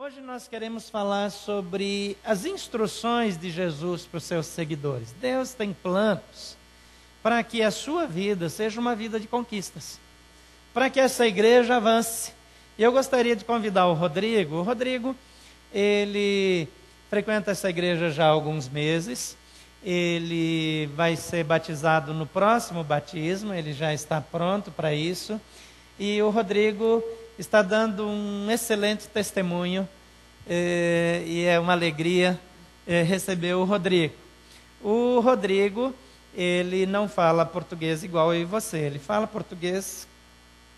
Hoje nós queremos falar sobre as instruções de Jesus para os seus seguidores. Deus tem planos para que a sua vida seja uma vida de conquistas, para que essa igreja avance. E eu gostaria de convidar o Rodrigo. O Rodrigo, ele frequenta essa igreja já há alguns meses. Ele vai ser batizado no próximo batismo, ele já está pronto para isso. E o Rodrigo está dando um excelente testemunho, e é uma alegria receber o Rodrigo. O Rodrigo, ele não fala português igual eu e você, ele fala português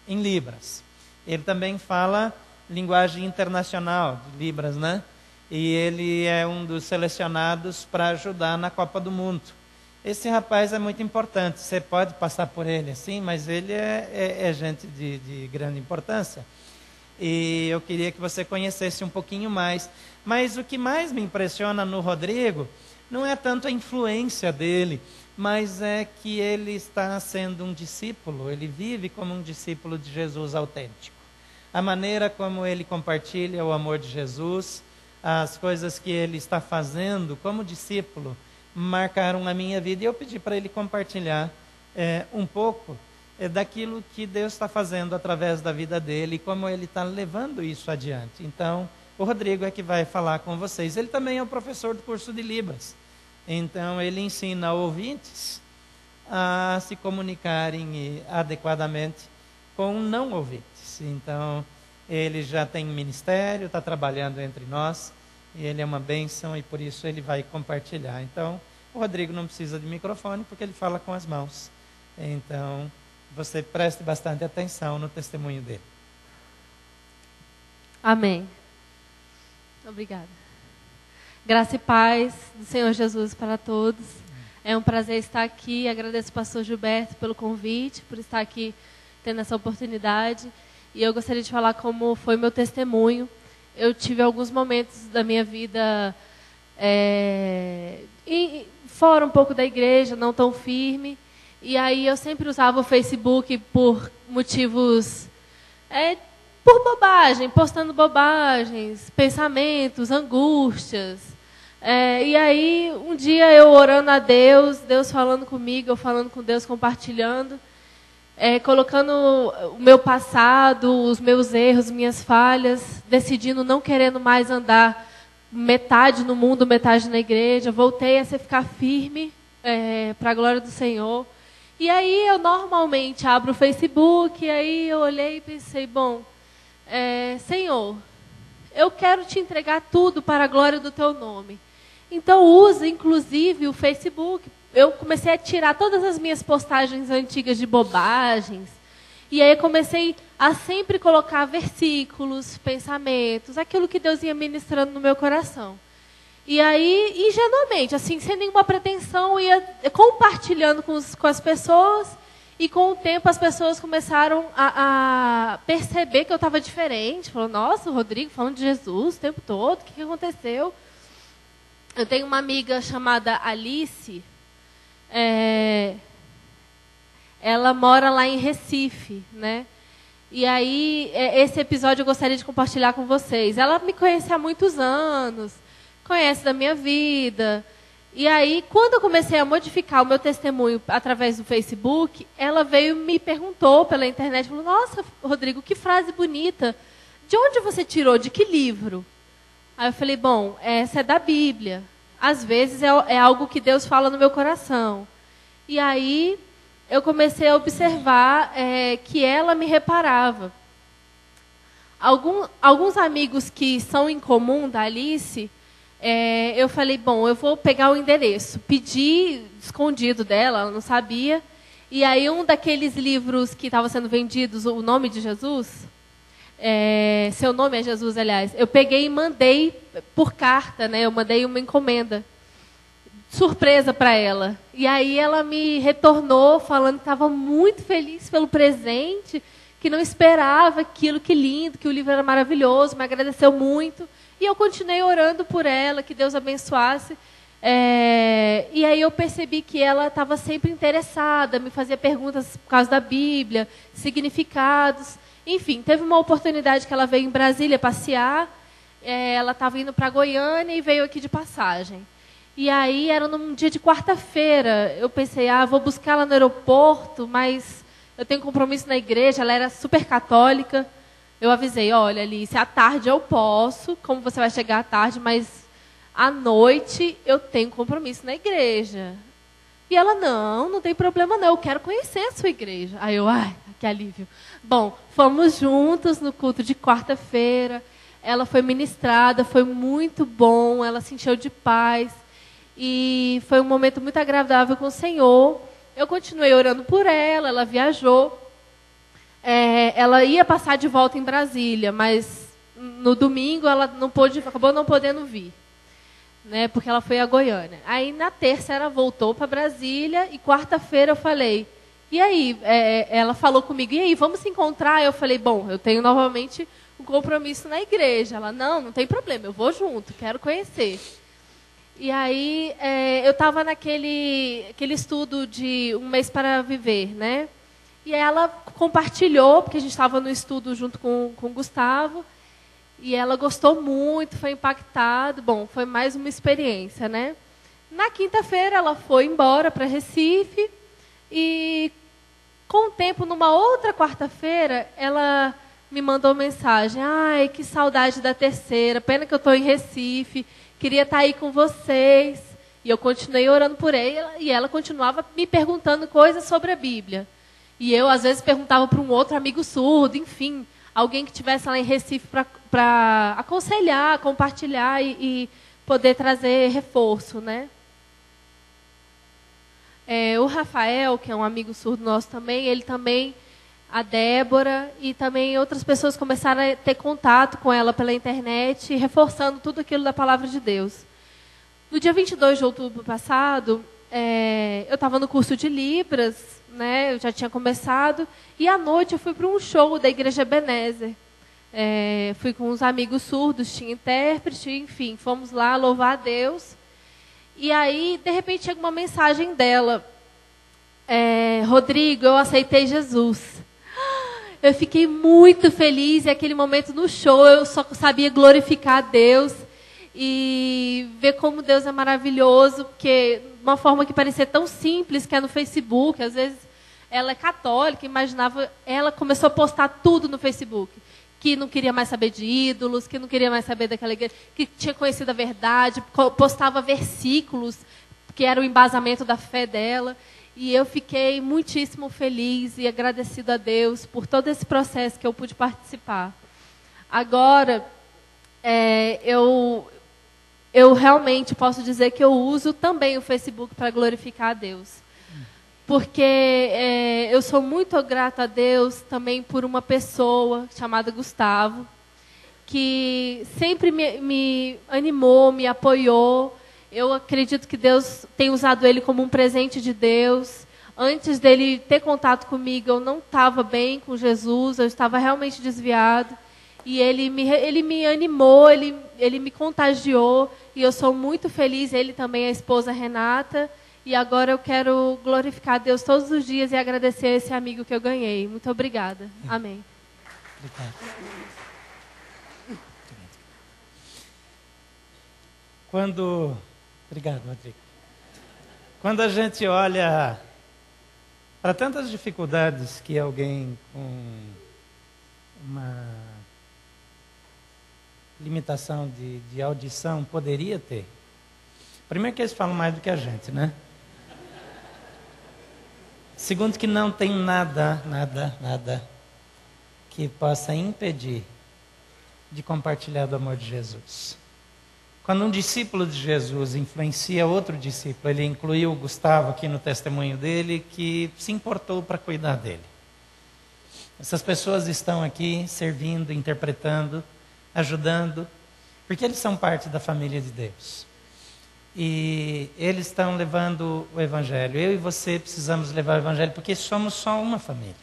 em Libras. Ele também fala linguagem internacional de Libras, né? E ele é um dos selecionados para ajudar na Copa do Mundo. Esse rapaz é muito importante, você pode passar por ele assim, mas ele é gente de grande importância. E eu queria que você conhecesse um pouquinho mais. Mas o que mais me impressiona no Rodrigo não é tanto a influência dele, mas é que ele está sendo um discípulo, ele vive como um discípulo de Jesus autêntico. A maneira como ele compartilha o amor de Jesus, as coisas que ele está fazendo como discípulo, marcaram a minha vida, e eu pedi para ele compartilhar um pouco daquilo que Deus está fazendo através da vida dele e como ele está levando isso adiante. Então, o Rodrigo é que vai falar com vocês. Ele também é o professor do curso de Libras, então ele ensina ouvintes a se comunicarem adequadamente com não ouvintes. Então, ele já tem ministério, está trabalhando entre nós, e ele é uma bênção, e por isso ele vai compartilhar. Então, o Rodrigo não precisa de microfone, porque ele fala com as mãos. Então, você preste bastante atenção no testemunho dele. Amém. Obrigada. Graça e paz do Senhor Jesus para todos. É um prazer estar aqui. Agradeço ao pastor Gilberto pelo convite, por estar aqui tendo essa oportunidade. E eu gostaria de falar como foi meu testemunho. Eu tive alguns momentos da minha vida fora um pouco da igreja, não tão firme. E aí eu sempre usava o Facebook por motivos, por bobagem, postando bobagens, pensamentos, angústias. E aí um dia eu orando a Deus, Deus falando comigo, eu falando com Deus, compartilhando, colocando o meu passado, os meus erros, minhas falhas, decidindo não querendo mais andar metade no mundo, metade na igreja. Voltei a ficar firme para a glória do Senhor. E aí eu normalmente abro o Facebook, e aí eu olhei e pensei, bom, Senhor, eu quero te entregar tudo para a glória do teu nome. Então use inclusive o Facebook. Eu comecei a tirar todas as minhas postagens antigas de bobagens. E aí eu comecei a sempre colocar versículos, pensamentos, aquilo que Deus ia ministrando no meu coração. E aí, ingenuamente, assim, sem nenhuma pretensão, ia compartilhando com as pessoas. E com o tempo as pessoas começaram a perceber que eu estava diferente. Falou, nossa, o Rodrigo falando de Jesus o tempo todo, o que aconteceu? Eu tenho uma amiga chamada Alice. Ela mora lá em Recife, né? E aí, esse episódio eu gostaria de compartilhar com vocês. Ela me conhece há muitos anos, conhece da minha vida. E aí, quando eu comecei a modificar o meu testemunho através do Facebook, ela veio e me perguntou pela internet, falou, nossa, Rodrigo, que frase bonita. De onde você tirou? De que livro? Aí eu falei, bom, essa é da Bíblia. Às vezes é algo que Deus fala no meu coração. E aí eu comecei a observar que ela me reparava. Alguns amigos que são em comum da Alice, eu falei, bom, eu vou pegar o endereço. Pedi escondido dela, ela não sabia. E aí um daqueles livros que estavam sendo vendidos, O Nome de Jesus, Seu Nome é Jesus, aliás, eu peguei e mandei por carta, né? Eu mandei uma encomenda, surpresa para ela. E aí ela me retornou falando que estava muito feliz pelo presente, que não esperava aquilo, que lindo, que o livro era maravilhoso, me agradeceu muito. E eu continuei orando por ela, que Deus abençoasse. E aí eu percebi que ela estava sempre interessada, me fazia perguntas por causa da Bíblia, significados. Enfim, teve uma oportunidade que ela veio em Brasília passear. ela estava indo para Goiânia e veio aqui de passagem. E aí era num dia de quarta-feira. Eu pensei, vou buscar ela no aeroporto, mas eu tenho compromisso na igreja. Ela era super católica. Eu avisei, olha, Alice, à tarde eu posso, como você vai chegar à tarde, mas à noite eu tenho compromisso na igreja. E ela, não tem problema não, eu quero conhecer a sua igreja. Aí eu, que alívio. Bom, fomos juntos no culto de quarta-feira. Ela foi ministrada, foi muito bom, ela se encheu de paz. E foi um momento muito agradável com o Senhor. Eu continuei orando por ela, ela viajou. Ela ia passar de volta em Brasília, mas no domingo ela acabou não podendo vir, né, porque ela foi a Goiânia. Aí na terça ela voltou para Brasília e quarta-feira eu falei, e aí? Ela falou comigo, e aí, vamos se encontrar? Eu falei, bom, eu tenho novamente um compromisso na igreja. Ela, não tem problema, eu vou junto, quero conhecer. E aí eu estava naquele estudo de Um Mês para Viver, né? E ela compartilhou, porque a gente estava no estudo junto com o Gustavo, e ela gostou muito, foi impactada. Bom, foi mais uma experiência, né? Na quinta-feira ela foi embora para Recife, e com o tempo, numa outra quarta-feira, ela me mandou mensagem, que saudade da terceira, pena que eu estou em Recife, queria estar aí com vocês. E eu continuei orando por ela, e ela continuava me perguntando coisas sobre a Bíblia. E eu, às vezes, perguntava para um outro amigo surdo, enfim, alguém que estivesse lá em Recife para aconselhar, compartilhar e poder trazer reforço, né? O Rafael, que é um amigo surdo nosso também, ele também, a Débora e também outras pessoas começaram a ter contato com ela pela internet, reforçando tudo aquilo da palavra de Deus. No dia 22 de outubro passado, eu estava no curso de Libras, né? Eu já tinha começado, e à noite eu fui para um show da Igreja Ebenezer. Fui com uns amigos surdos, tinha intérprete, enfim, fomos lá louvar a Deus. E aí, de repente, chega uma mensagem dela. Rodrigo, eu aceitei Jesus. Eu fiquei muito feliz, e aquele momento no show eu só sabia glorificar a Deus e ver como Deus é maravilhoso, porque de uma forma que parecia tão simples, que é no Facebook, às vezes ela é católica, imaginava, ela começou a postar tudo no Facebook, que não queria mais saber de ídolos, que não queria mais saber daquela igreja, que tinha conhecido a verdade, postava versículos, que era o embasamento da fé dela. E eu fiquei muitíssimo feliz e agradecido a Deus por todo esse processo que eu pude participar. Agora, eu realmente posso dizer que eu uso também o Facebook para glorificar a Deus. Porque eu sou muito grata a Deus também por uma pessoa chamada Gustavo, que sempre me animou, me apoiou. Eu acredito que Deus tem usado ele como um presente de Deus. Antes dele ter contato comigo, eu não estava bem com Jesus, eu estava realmente desviado. E ele me animou, ele me contagiou, e eu sou muito feliz, ele também, a esposa Renata. E agora eu quero glorificar a Deus todos os dias e agradecer a esse amigo que eu ganhei. Muito obrigada. Amém. Obrigado, Rodrigo. Quando a gente olha para tantas dificuldades que alguém com uma limitação de audição poderia ter, primeiro que eles falam mais do que a gente, né? Segundo que não tem nada que possa impedir de compartilhar do amor de Jesus. Quando um discípulo de Jesus influencia outro discípulo, ele incluiu o Gustavo aqui no testemunho dele, que se importou para cuidar dele. Essas pessoas estão aqui servindo, interpretando, ajudando, porque eles são parte da família de Deus. E eles estão levando o Evangelho. Eu e você precisamos levar o Evangelho, porque somos só uma família,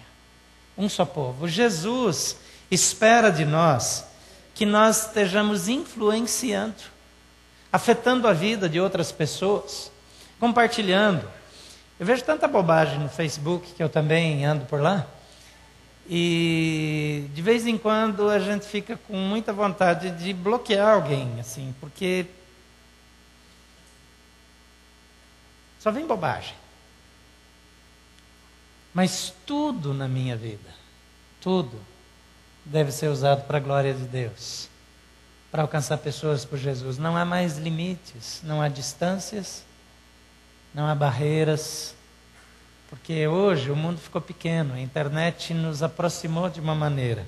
um só povo. Jesus espera de nós que nós estejamos influenciando, afetando a vida de outras pessoas, compartilhando. Eu vejo tanta bobagem no Facebook, que eu também ando por lá, E de vez em quando a gente fica com muita vontade de bloquear alguém, assim, porque só vem bobagem. Mas tudo na minha vida, tudo, deve ser usado para a glória de Deus, para alcançar pessoas por Jesus. Não há mais limites, não há distâncias, não há barreiras, porque hoje o mundo ficou pequeno, a internet nos aproximou de uma maneira.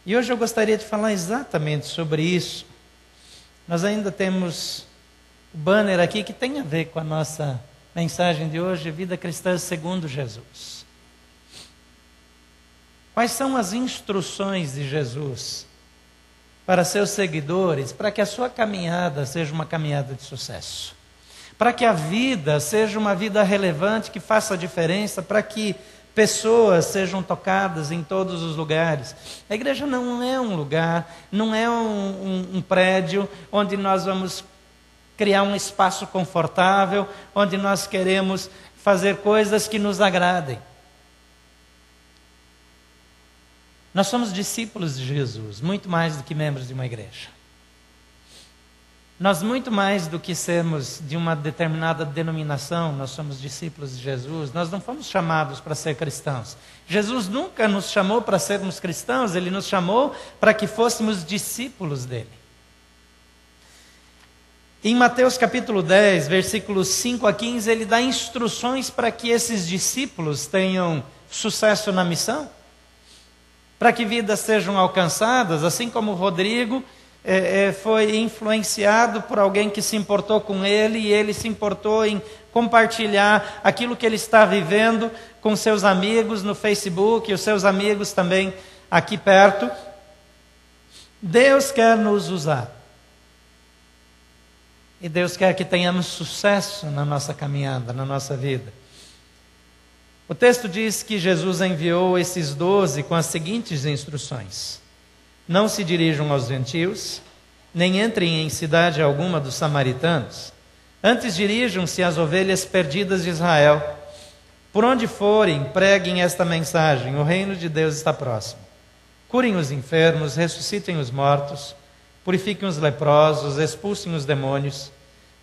E hoje eu gostaria de falar exatamente sobre isso. Nós ainda temos o banner aqui que tem a ver com a nossa mensagem de hoje, Vida Cristã segundo Jesus. Quais são as instruções de Jesus para seus seguidores, para que a sua caminhada seja uma caminhada de sucesso? Para que a vida seja uma vida relevante, que faça diferença, para que pessoas sejam tocadas em todos os lugares. A igreja não é um lugar, não é um prédio onde nós vamos criar um espaço confortável, onde nós queremos fazer coisas que nos agradem. Nós somos discípulos de Jesus, muito mais do que membros de uma igreja. Nós, muito mais do que sermos de uma determinada denominação, nós somos discípulos de Jesus. Nós não fomos chamados para ser cristãos. Jesus nunca nos chamou para sermos cristãos, Ele nos chamou para que fôssemos discípulos dEle. Em Mateus capítulo 10, versículos 5 a 15, Ele dá instruções para que esses discípulos tenham sucesso na missão, para que vidas sejam alcançadas, assim como o Rodrigo foi influenciado por alguém que se importou com ele, e ele se importou em compartilhar aquilo que ele está vivendo com seus amigos no Facebook, e os seus amigos também aqui perto. Deus quer nos usar. E Deus quer que tenhamos sucesso na nossa caminhada, na nossa vida. O texto diz que Jesus enviou esses 12 com as seguintes instruções: não se dirijam aos gentios, nem entrem em cidade alguma dos samaritanos. Antes dirijam-se às ovelhas perdidas de Israel. Por onde forem, preguem esta mensagem: o reino de Deus está próximo. Curem os enfermos, ressuscitem os mortos, purifiquem os leprosos, expulsem os demônios.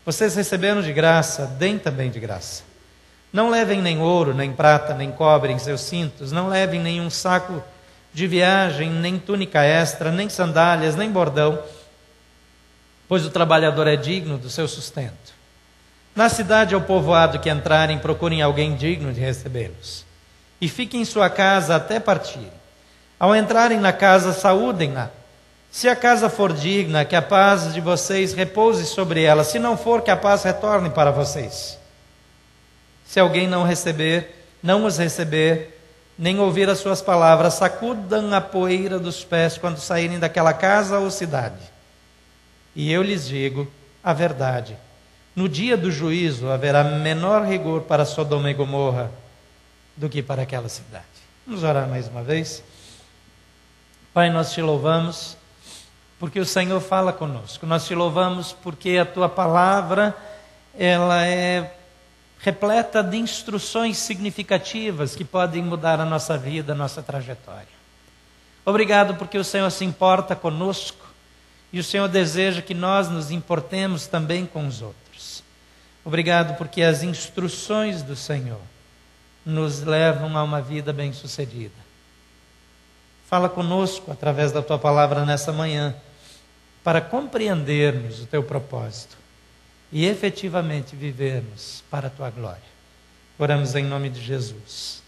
Vocês receberam de graça, deem também de graça. Não levem nem ouro, nem prata, nem cobre em seus cintos. Não levem nenhum saco de viagem, nem túnica extra, nem sandálias, nem bordão, pois o trabalhador é digno do seu sustento. Na cidade ou povoado que entrarem, procurem alguém digno de recebê-los. E fiquem em sua casa até partirem. Ao entrarem na casa, saúdem-na. Se a casa for digna, que a paz de vocês repouse sobre ela. Se não for, que a paz retorne para vocês. Se alguém não os receber, nem ouvir as suas palavras, sacudam a poeira dos pés quando saírem daquela casa ou cidade. E eu lhes digo a verdade: no dia do juízo haverá menor rigor para Sodoma e Gomorra do que para aquela cidade. Vamos orar mais uma vez. Pai, nós te louvamos porque o Senhor fala conosco. Nós te louvamos porque a tua palavra, ela é repleta de instruções significativas que podem mudar a nossa vida, a nossa trajetória. Obrigado porque o Senhor se importa conosco e o Senhor deseja que nós nos importemos também com os outros. Obrigado porque as instruções do Senhor nos levam a uma vida bem-sucedida. Fala conosco através da tua palavra nessa manhã, para compreendermos o teu propósito e efetivamente vivermos para a tua glória. Oramos em nome de Jesus.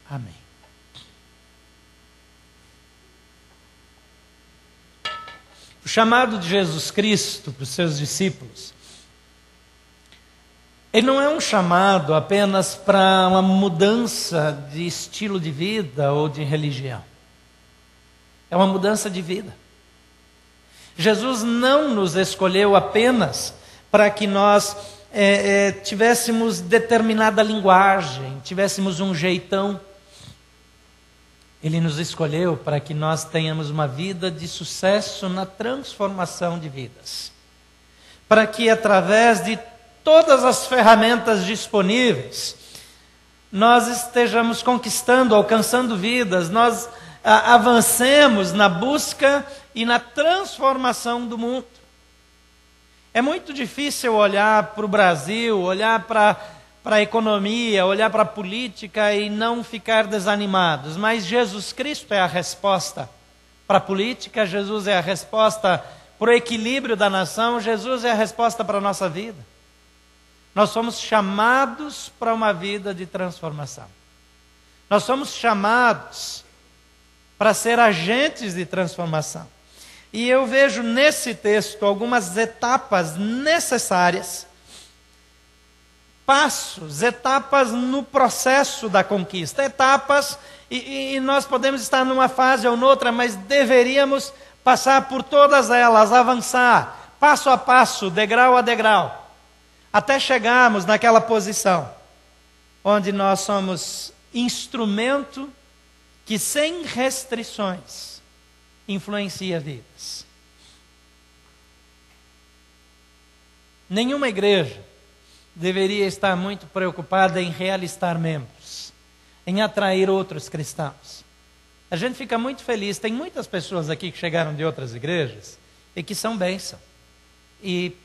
Amém. O chamado de Jesus Cristo para os seus discípulos, ele não é um chamado apenas para uma mudança de estilo de vida ou de religião. É uma mudança de vida. Jesus não nos escolheu apenas para que nós tivéssemos determinada linguagem, tivéssemos um jeitão. Ele nos escolheu para que nós tenhamos uma vida de sucesso na transformação de vidas. Para que através de todas as ferramentas disponíveis, nós estejamos conquistando, alcançando vidas, nós avancemos na busca e na transformação do mundo. É muito difícil olhar para o Brasil, olhar para a economia, olhar para a política e não ficar desanimados. Mas Jesus Cristo é a resposta para a política, Jesus é a resposta para o equilíbrio da nação, Jesus é a resposta para a nossa vida. Nós somos chamados para uma vida de transformação. Nós somos chamados para ser agentes de transformação. E eu vejo nesse texto algumas etapas necessárias, passos, etapas no processo da conquista, etapas, e nós podemos estar numa fase ou noutra, mas deveríamos passar por todas elas, avançar, passo a passo, degrau a degrau, até chegarmos naquela posição, onde nós somos instrumento que sem restrições influencia vidas. Nenhuma igreja deveria estar muito preocupada em realistar membros, em atrair outros cristãos. A gente fica muito feliz, tem muitas pessoas aqui que chegaram de outras igrejas e que são bênção. E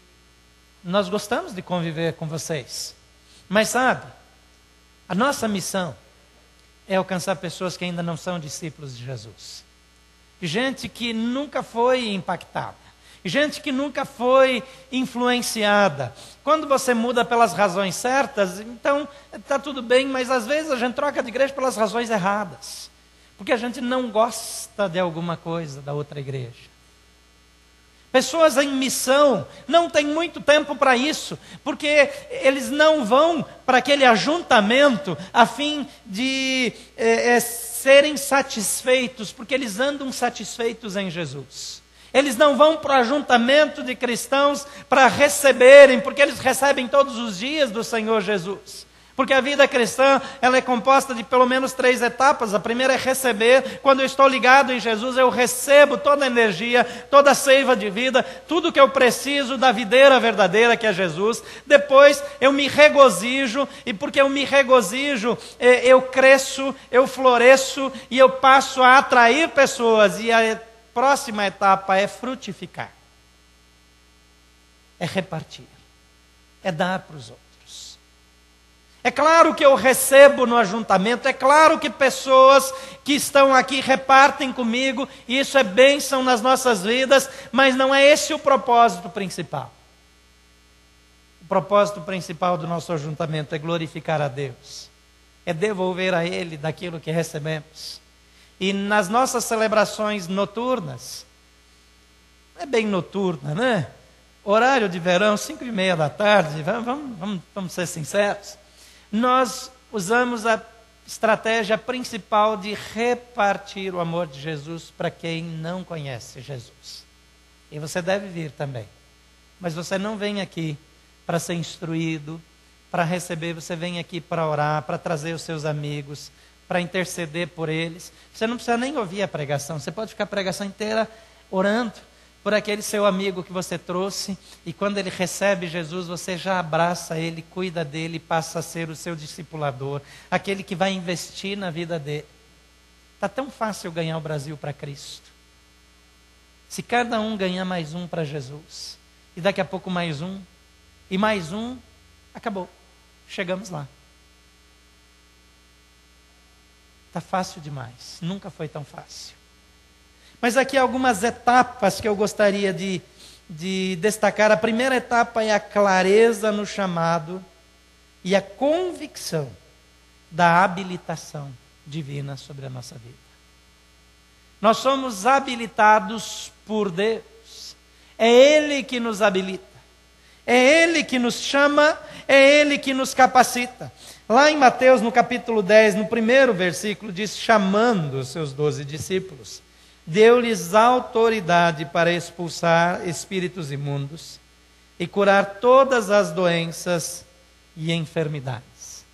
nós gostamos de conviver com vocês. Mas sabe, a nossa missão é alcançar pessoas que ainda não são discípulos de Jesus. Gente que nunca foi impactada. Gente que nunca foi influenciada. Quando você muda pelas razões certas, então está tudo bem, mas às vezes a gente troca de igreja pelas razões erradas. Porque a gente não gosta de alguma coisa da outra igreja. Pessoas em missão não têm muito tempo para isso, porque eles não vão para aquele ajuntamento a fim de serem satisfeitos, porque eles andam satisfeitos em Jesus. Eles não vão para o ajuntamento de cristãos para receberem, porque eles recebem todos os dias do Senhor Jesus. Porque a vida cristã, ela é composta de pelo menos 3 etapas. A primeira é receber. Quando eu estou ligado em Jesus, eu recebo toda a energia, toda a seiva de vida, tudo que eu preciso da videira verdadeira que é Jesus. Depois eu me regozijo, e porque eu me regozijo, eu cresço, eu floresço e eu passo a atrair pessoas. E a próxima etapa é frutificar. É repartir. É dar para os outros. É claro que eu recebo no ajuntamento, é claro que pessoas que estão aqui repartem comigo, e isso é bênção nas nossas vidas, mas não é esse o propósito principal. O propósito principal do nosso ajuntamento é glorificar a Deus, é devolver a Ele daquilo que recebemos. E nas nossas celebrações noturnas, não é bem noturna, né? Horário de verão, 5:30 da tarde, vamos ser sinceros. Nós usamos a estratégia principal de repartir o amor de Jesus para quem não conhece Jesus. E você deve vir também. Mas você não vem aqui para ser instruído, para receber, você vem aqui para orar, para trazer os seus amigos, para interceder por eles. Você não precisa nem ouvir a pregação, você pode ficar a pregação inteira orando por aquele seu amigo que você trouxe, e quando ele recebe Jesus, você já abraça ele, cuida dele, passa a ser o seu discipulador, aquele que vai investir na vida dele. Está tão fácil ganhar o Brasil para Cristo. Se cada um ganhar mais um para Jesus, e daqui a pouco mais um, e mais um, acabou. Chegamos lá. Está fácil demais, nunca foi tão fácil. Mas aqui há algumas etapas que eu gostaria de destacar. A primeira etapa é a clareza no chamado e a convicção da habilitação divina sobre a nossa vida. Nós somos habilitados por Deus. É Ele que nos habilita. É Ele que nos chama, é Ele que nos capacita. Lá em Mateus, no capítulo 10, no primeiro versículo, diz: chamando os seus 12 discípulos, deu-lhes autoridade para expulsar espíritos imundos e curar todas as doenças e enfermidades.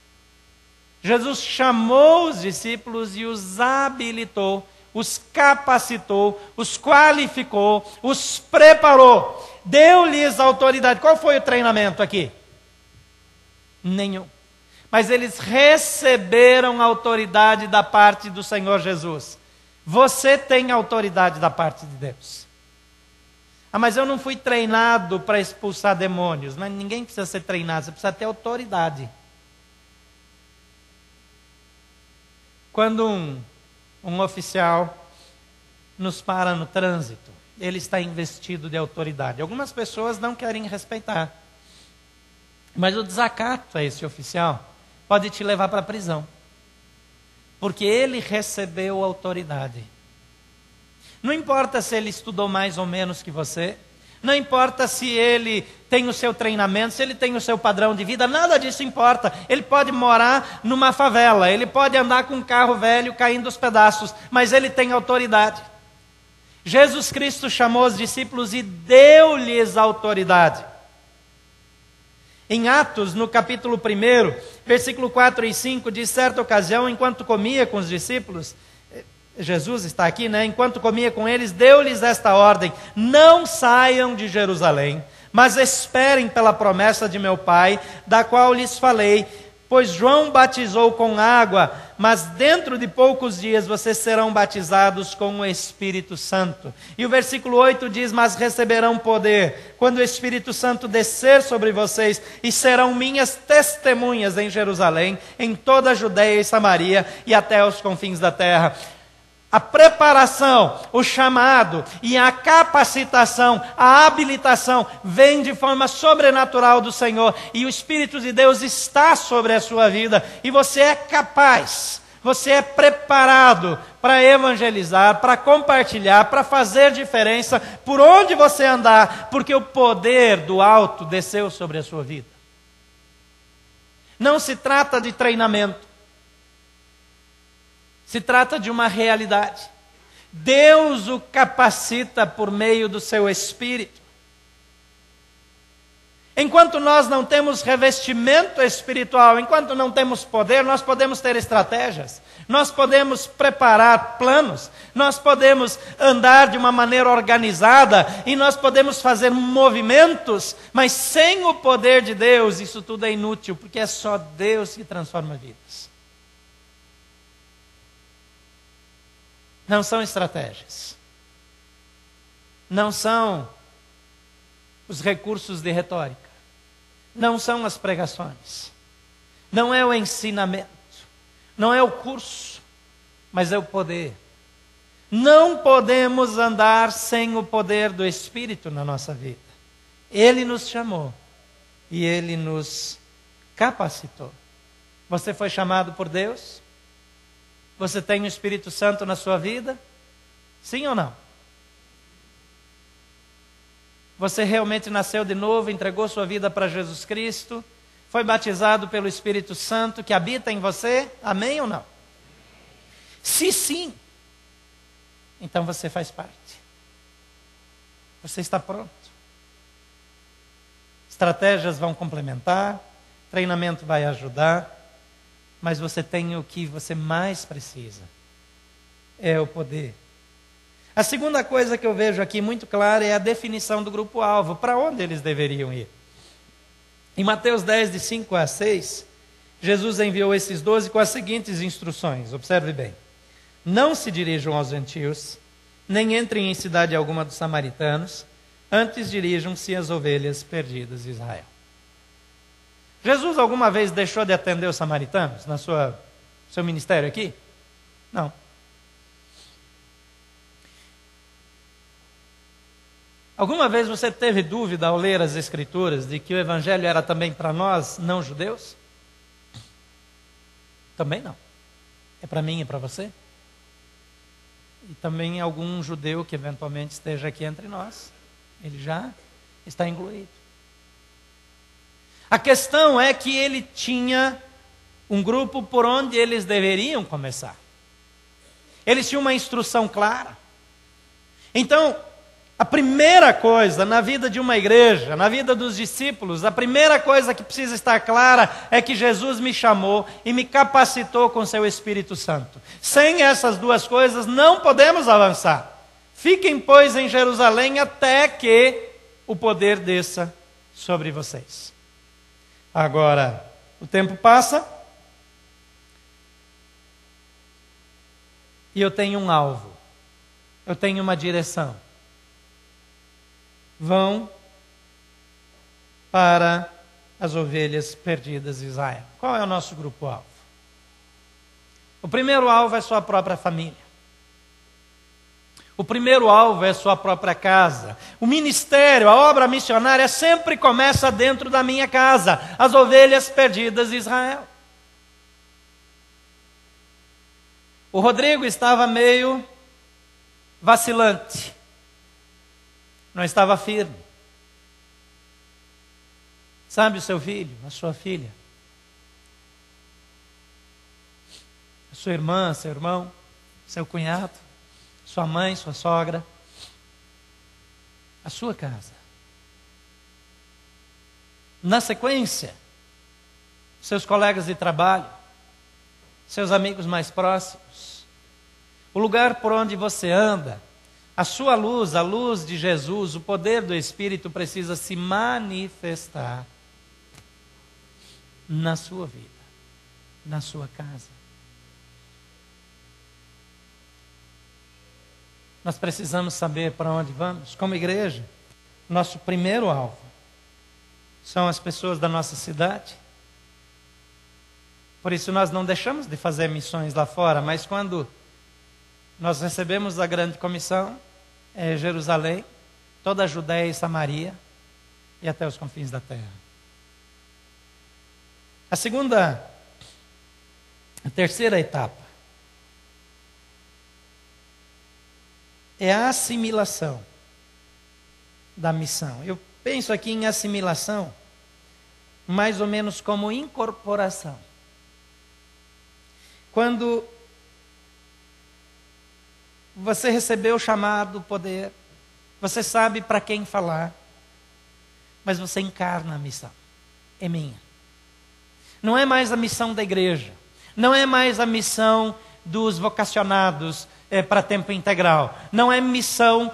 Jesus chamou os discípulos e os habilitou, os capacitou, os qualificou, os preparou, deu-lhes autoridade. Qual foi o treinamento aqui? Nenhum. mas eles receberam autoridade da parte do Senhor Jesus. Você tem autoridade da parte de Deus. Ah, mas eu não fui treinado para expulsar demônios. Mas ninguém precisa ser treinado, você precisa ter autoridade. Quando um oficial nos para no trânsito, ele está investido de autoridade. Algumas pessoas não querem respeitar. Mas o desacato a esse oficial pode te levar para a prisão. Porque ele recebeu autoridade. Não importa se ele estudou mais ou menos que você. Não importa se ele tem o seu treinamento, se ele tem o seu padrão de vida. Nada disso importa. Ele pode morar numa favela. Ele pode andar com um carro velho caindo aos pedaços. Mas ele tem autoridade. Jesus Cristo chamou os discípulos e deu-lhes autoridade. Em Atos, no capítulo 1, versículo 4 e 5, de certa ocasião, enquanto comia com os discípulos, Jesus está aqui, né? Enquanto comia com eles, deu-lhes esta ordem: não saiam de Jerusalém, mas esperem pela promessa de meu Pai, da qual lhes falei. Pois João batizou com água, mas dentro de poucos dias vocês serão batizados com o Espírito Santo. E o versículo 8 diz: mas receberão poder quando o Espírito Santo descer sobre vocês, e serão minhas testemunhas em Jerusalém, em toda a Judeia e Samaria e até os confins da terra. A preparação, o chamado e a capacitação, a habilitação vem de forma sobrenatural do Senhor. E o Espírito de Deus está sobre a sua vida. E você é capaz, você é preparado para evangelizar, para compartilhar, para fazer diferença por onde você andar. Porque o poder do alto desceu sobre a sua vida. Não se trata de treinamento. Se trata de uma realidade. Deus o capacita por meio do seu Espírito. Enquanto nós não temos revestimento espiritual, enquanto não temos poder, nós podemos ter estratégias, nós podemos preparar planos, nós podemos andar de uma maneira organizada e nós podemos fazer movimentos, mas sem o poder de Deus, isso tudo é inútil, porque é só Deus que transforma vidas. Não são estratégias. Não são os recursos de retórica. Não são as pregações. Não é o ensinamento. Não é o curso. Mas é o poder. Não podemos andar sem o poder do Espírito na nossa vida. Ele nos chamou. E Ele nos capacitou. Você foi chamado por Deus? Você tem o Espírito Santo na sua vida? Sim ou não? Você realmente nasceu de novo, entregou sua vida para Jesus Cristo, foi batizado pelo Espírito Santo que habita em você? Amém ou não? Se sim, então você faz parte. Você está pronto. Estratégias vão complementar, treinamento vai ajudar, mas você tem o que você mais precisa, é o poder. A segunda coisa que eu vejo aqui muito clara é a definição do grupo-alvo, para onde eles deveriam ir. Em Mateus 10, de 5 a 6, Jesus enviou esses 12 com as seguintes instruções, observe bem. Não se dirijam aos gentios, nem entrem em cidade alguma dos samaritanos, antes dirijam-se às ovelhas perdidas de Israel. Jesus alguma vez deixou de atender os samaritanos no seu ministério aqui? Não. Alguma vez você teve dúvida ao ler as Escrituras de que o Evangelho era também para nós, não judeus? Também não. É para mim e para você? E também algum judeu que eventualmente esteja aqui entre nós. Ele já está incluído. A questão é que ele tinha um grupo por onde eles deveriam começar. Eles tinham uma instrução clara. Então, a primeira coisa na vida de uma igreja, na vida dos discípulos, a primeira coisa que precisa estar clara é que Jesus me chamou e me capacitou com seu Espírito Santo. Sem essas duas coisas não podemos avançar. Fiquem, pois, em Jerusalém até que o poder desça sobre vocês. Agora, o tempo passa E eu tenho um alvo. Eu tenho uma direção. Vão para as ovelhas perdidas de Israel. Qual é o nosso grupo-alvo? O primeiro alvo é sua própria família. O primeiro alvo é sua própria casa. O ministério, a obra missionária sempre começa dentro da minha casa. As ovelhas perdidas de Israel. O Rodrigo estava meio vacilante. Não estava firme. Sabe o seu filho, a sua filha? A sua irmã, seu irmão, seu cunhado, sua mãe, sua sogra, a sua casa. Na sequência, seus colegas de trabalho, seus amigos mais próximos, o lugar por onde você anda, a sua luz, a luz de Jesus, o poder do Espírito precisa se manifestar na sua vida, na sua casa. Nós precisamos saber para onde vamos. Como igreja, nosso primeiro alvo são as pessoas da nossa cidade. Por isso nós não deixamos de fazer missões lá fora, mas quando nós recebemos a grande comissão, é Jerusalém, toda a Judéia e Samaria e até os confins da terra. A terceira etapa é a assimilação da missão. Eu penso aqui em assimilação mais ou menos como incorporação. Quando você recebeu o chamado, o poder, você sabe para quem falar, mas você encarna a missão. É minha. Não é mais a missão da igreja, não é mais a missão dos vocacionados para tempo integral, não é missão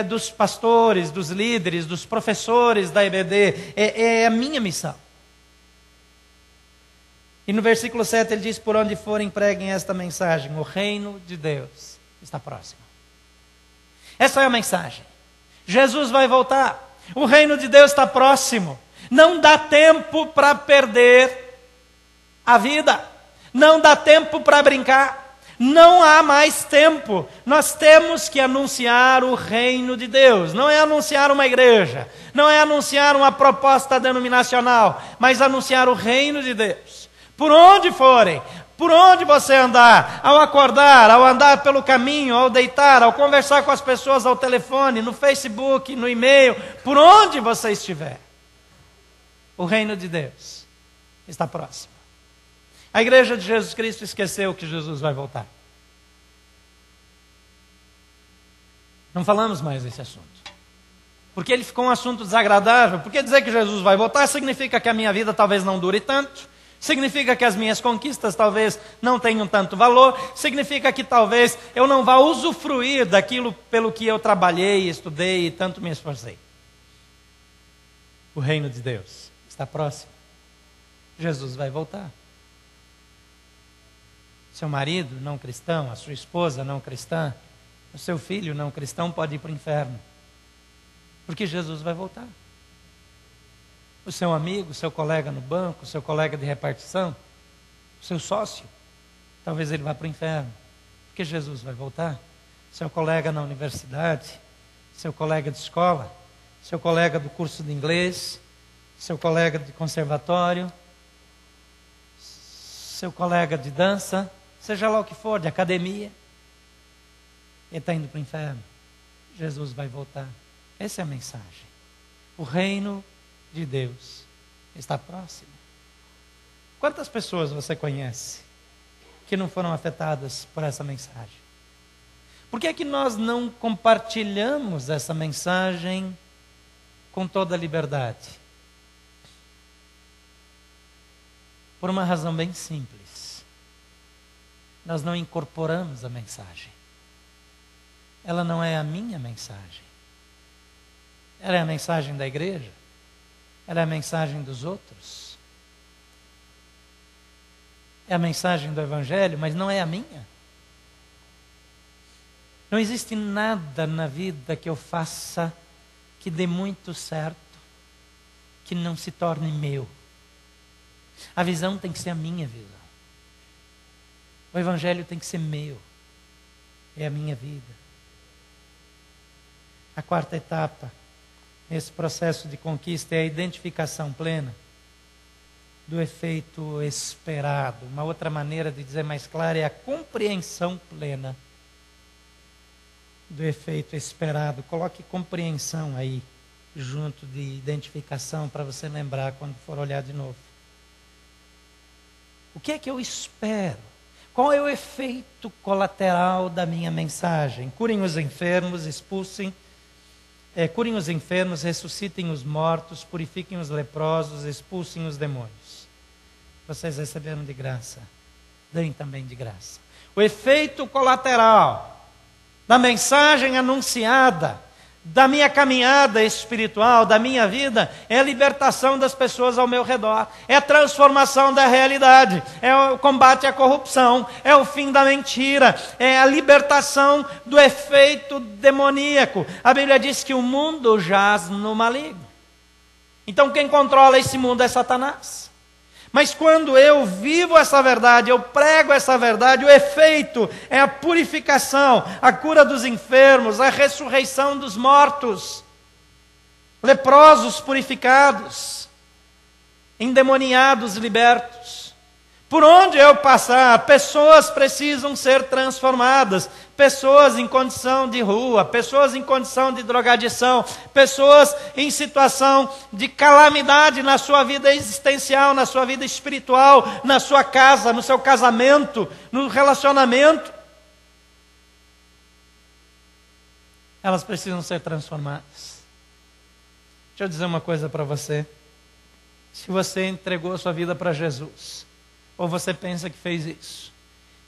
dos pastores, dos líderes, dos professores da EBD, é a minha missão. E no versículo 7 ele diz: por onde forem preguem esta mensagem, o reino de Deus está próximo. Essa é a mensagem. Jesus vai voltar, o reino de Deus está próximo, não dá tempo para perder a vida, não dá tempo para brincar, não há mais tempo. Nós temos que anunciar o reino de Deus. Não é anunciar uma igreja, não é anunciar uma proposta denominacional, mas anunciar o reino de Deus. Por onde forem, por onde você andar, ao acordar, ao andar pelo caminho, ao deitar, ao conversar com as pessoas ao telefone, no Facebook, no e-mail, por onde você estiver, o reino de Deus está próximo. A igreja de Jesus Cristo esqueceu que Jesus vai voltar. Não falamos mais desse assunto. Porque ele ficou um assunto desagradável. Porque dizer que Jesus vai voltar significa que a minha vida talvez não dure tanto. Significa que as minhas conquistas talvez não tenham tanto valor. Significa que talvez eu não vá usufruir daquilo pelo que eu trabalhei, estudei e tanto me esforcei. O reino de Deus está próximo. Jesus vai voltar. Seu marido não cristão, a sua esposa não cristã, o seu filho não cristão pode ir para o inferno. Porque Jesus vai voltar. O seu amigo, o seu colega no banco, o seu colega de repartição, o seu sócio, talvez ele vá para o inferno. Porque Jesus vai voltar. Seu colega na universidade, seu colega de escola, seu colega do curso de inglês, seu colega de conservatório, seu colega de dança, seja lá o que for, de academia, ele está indo para o inferno. Jesus vai voltar. Essa é a mensagem. O reino de Deus está próximo. Quantas pessoas você conhece que não foram afetadas por essa mensagem? Por que é que nós não compartilhamos essa mensagem com toda a liberdade? Por uma razão bem simples. Nós não incorporamos a mensagem. Ela não é a minha mensagem. Ela é a mensagem da igreja. Ela é a mensagem dos outros. É a mensagem do Evangelho, mas não é a minha. Não existe nada na vida que eu faça que dê muito certo, que não se torne meu. A visão tem que ser a minha visão. O evangelho tem que ser meu. É a minha vida. A quarta etapa nesse processo de conquista é a identificação plena do efeito esperado. Uma outra maneira de dizer mais clara é a compreensão plena do efeito esperado. Coloque compreensão aí, junto de identificação, para você lembrar quando for olhar de novo. O que é que eu espero? Qual é o efeito colateral da minha mensagem? Curem os enfermos, curem os enfermos, ressuscitem os mortos, purifiquem os leprosos, expulsem os demônios. Vocês receberam de graça, deem também de graça. O efeito colateral da mensagem anunciada, da minha caminhada espiritual, da minha vida, é a libertação das pessoas ao meu redor, é a transformação da realidade, é o combate à corrupção, é o fim da mentira, é a libertação do efeito demoníaco. A Bíblia diz que o mundo jaz no maligno. Então quem controla esse mundo é Satanás. Mas quando eu vivo essa verdade, eu prego essa verdade, o efeito é a purificação, a cura dos enfermos, a ressurreição dos mortos, leprosos purificados, endemoniados libertos. Por onde eu passar, pessoas precisam ser transformadas. Pessoas em condição de rua, pessoas em condição de drogadição, pessoas em situação de calamidade na sua vida existencial, na sua vida espiritual, na sua casa, no seu casamento, no relacionamento. Elas precisam ser transformadas. Deixa eu dizer uma coisa para você. Se você entregou a sua vida para Jesus, ou você pensa que fez isso,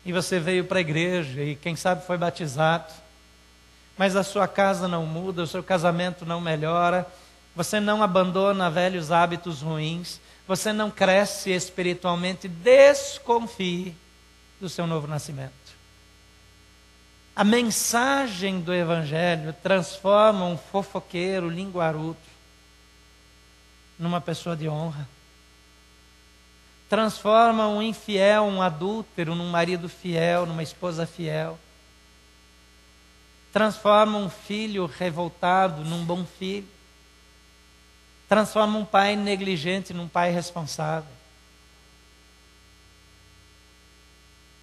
e você veio para a igreja e quem sabe foi batizado, mas a sua casa não muda, o seu casamento não melhora, você não abandona velhos hábitos ruins, você não cresce espiritualmente, desconfie do seu novo nascimento. A mensagem do Evangelho transforma um fofoqueiro, linguarudo, numa pessoa de honra. Transforma um infiel, um adúltero, num marido fiel, numa esposa fiel. Transforma um filho revoltado num bom filho. Transforma um pai negligente num pai responsável.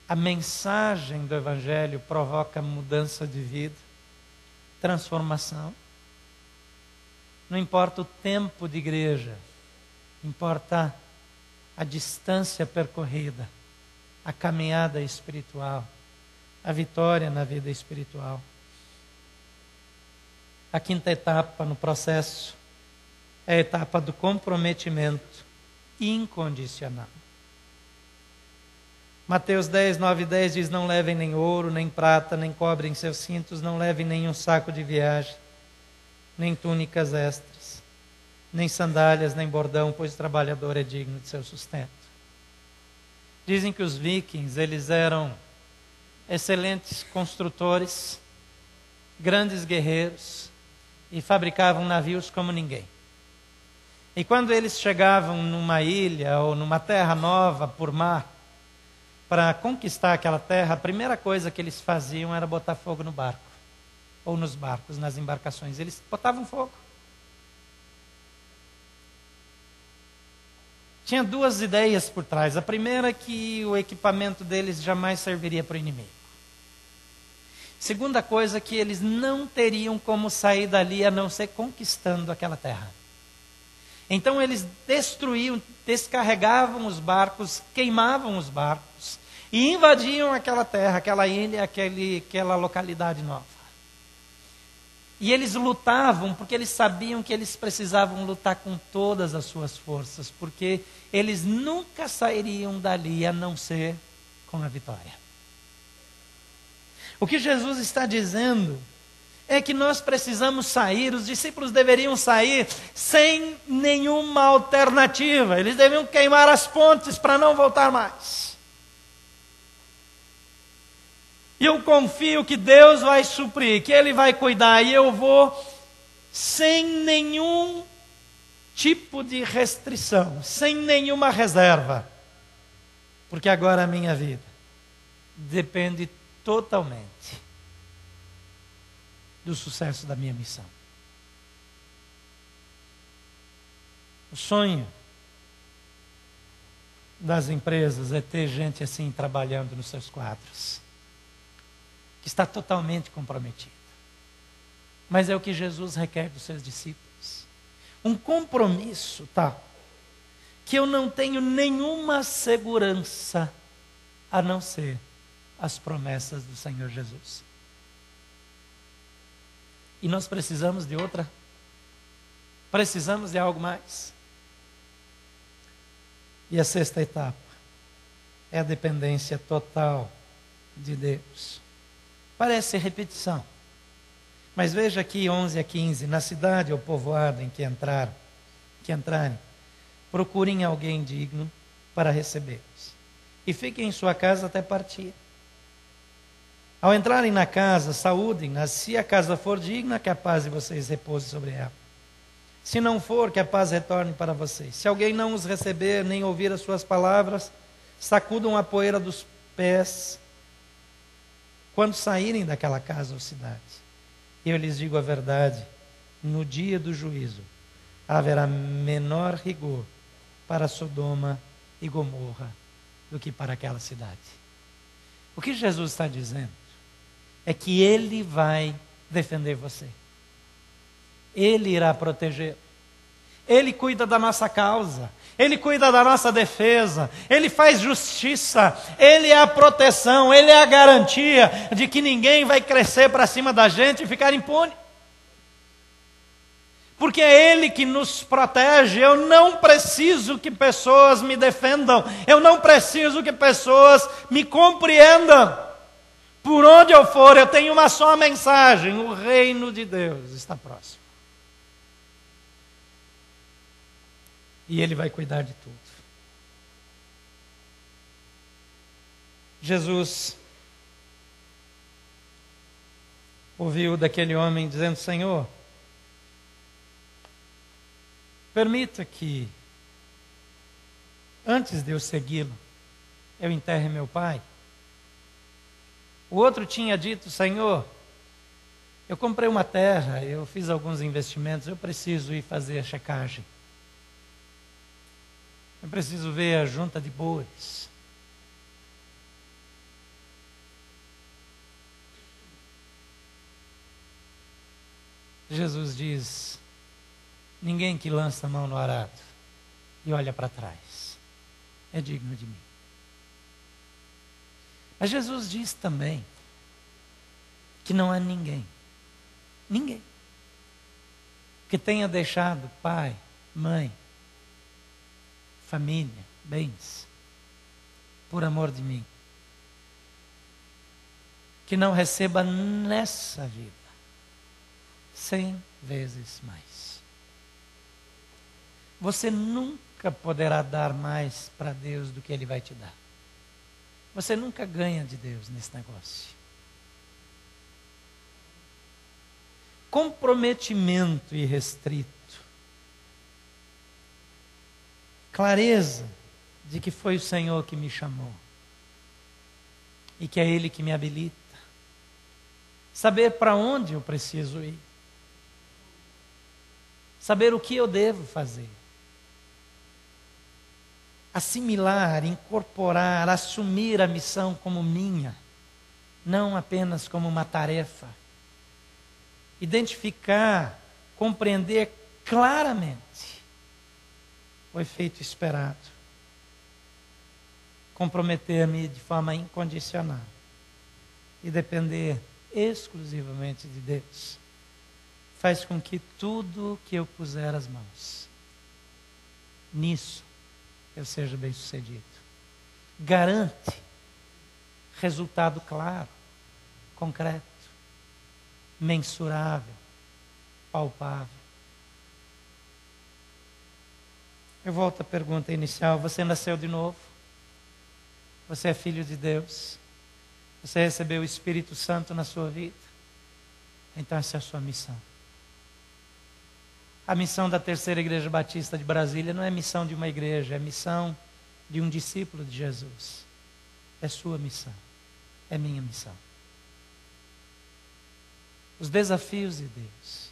A mensagem do Evangelho provoca mudança de vida, transformação. Não importa o tempo de igreja, importa a distância percorrida, a caminhada espiritual, a vitória na vida espiritual. A quinta etapa no processo é a etapa do comprometimento incondicional. Mateus 10, 9 e 10 diz: não levem nem ouro, nem prata, nem cobre em seus cintos, não levem nenhum saco de viagem, nem túnicas extras, nem sandálias, nem bordão, pois o trabalhador é digno de seu sustento. Dizem que os vikings, eles eram excelentes construtores, grandes guerreiros, e fabricavam navios como ninguém. E quando eles chegavam numa ilha ou numa terra nova por mar, para conquistar aquela terra, a primeira coisa que eles faziam era botar fogo no barco, ou nos barcos, nas embarcações. Eles botavam fogo. Tinha duas ideias por trás. A primeira é que o equipamento deles jamais serviria para o inimigo. Segunda coisa é que eles não teriam como sair dali a não ser conquistando aquela terra. Então eles destruíam, descarregavam os barcos, queimavam os barcos e invadiam aquela terra, aquela ilha, aquela localidade nova. E eles lutavam porque eles sabiam que eles precisavam lutar com todas as suas forças, porque eles nunca sairiam dali a não ser com a vitória. O que Jesus está dizendo é que nós precisamos sair, os discípulos deveriam sair sem nenhuma alternativa. Eles deviam queimar as pontes para não voltar mais. E eu confio que Deus vai suprir, que Ele vai cuidar, e eu vou sem nenhum tipo de restrição, sem nenhuma reserva. Porque agora a minha vida depende totalmente do sucesso da minha missão. O sonho das empresas é ter gente assim trabalhando nos seus quadros, que está totalmente comprometida. Mas é o que Jesus requer dos seus discípulos. Um compromisso tal que eu não tenho nenhuma segurança a não ser as promessas do Senhor Jesus. E nós precisamos de outra? Precisamos de algo mais? E a sexta etapa é a dependência total de Deus. Parece repetição, mas veja aqui 11 a 15, na cidade ou povoado em que entrarem, procurem alguém digno para recebê-los, e fiquem em sua casa até partir. Ao entrarem na casa, saúdem-na. Se a casa for digna, que a paz de vocês repouse sobre ela. Se não for, que a paz retorne para vocês. Se alguém não os receber, nem ouvir as suas palavras, sacudam a poeira dos pés quando saírem daquela casa ou cidade. Eu lhes digo a verdade, no dia do juízo haverá menor rigor para Sodoma e Gomorra do que para aquela cidade. O que Jesus está dizendo é que Ele vai defender você. Ele irá proteger. Ele cuida da nossa causa. Ele cuida da nossa defesa. Ele faz justiça. Ele é a proteção. Ele é a garantia de que ninguém vai crescer para cima da gente e ficar impune. Porque é Ele que nos protege. Eu não preciso que pessoas me defendam. Eu não preciso que pessoas me compreendam. Por onde eu for, eu tenho uma só mensagem: o reino de Deus está próximo. E Ele vai cuidar de tudo. Jesus ouviu daquele homem dizendo: Senhor, permita que, antes de eu segui-lo, eu enterre meu pai. O outro tinha dito: Senhor, eu comprei uma terra, eu fiz alguns investimentos, eu preciso ir fazer a checagem. Eu preciso ver a junta de bois. Jesus diz: ninguém que lança a mão no arado e olha para trás é digno de mim. Mas Jesus diz também que não há ninguém que tenha deixado pai, mãe, família, bens, por amor de mim, que não receba nessa vida 100 vezes mais. Você nunca poderá dar mais para Deus do que Ele vai te dar. Você nunca ganha de Deus nesse negócio. Comprometimento irrestrito. Clareza de que foi o Senhor que me chamou. E que é Ele que me habilita. Saber para onde eu preciso ir. Saber o que eu devo fazer. Assimilar, incorporar, assumir a missão como minha, não apenas como uma tarefa. Identificar, compreender claramente o efeito esperado. Comprometer-me de forma incondicional e depender exclusivamente de Deus faz com que tudo que eu puser as mãos nisso eu seja bem-sucedido. Garante resultado claro, concreto, mensurável, palpável. Eu volto à pergunta inicial: você nasceu de novo? Você é filho de Deus? Você recebeu o Espírito Santo na sua vida? Então essa é a sua missão. A missão da Terceira Igreja Batista de Brasília não é missão de uma igreja, é missão de um discípulo de Jesus. É sua missão, é minha missão. Os desafios de Deus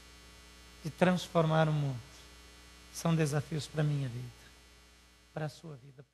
de transformar o mundo são desafios para a minha vida, para a sua vida.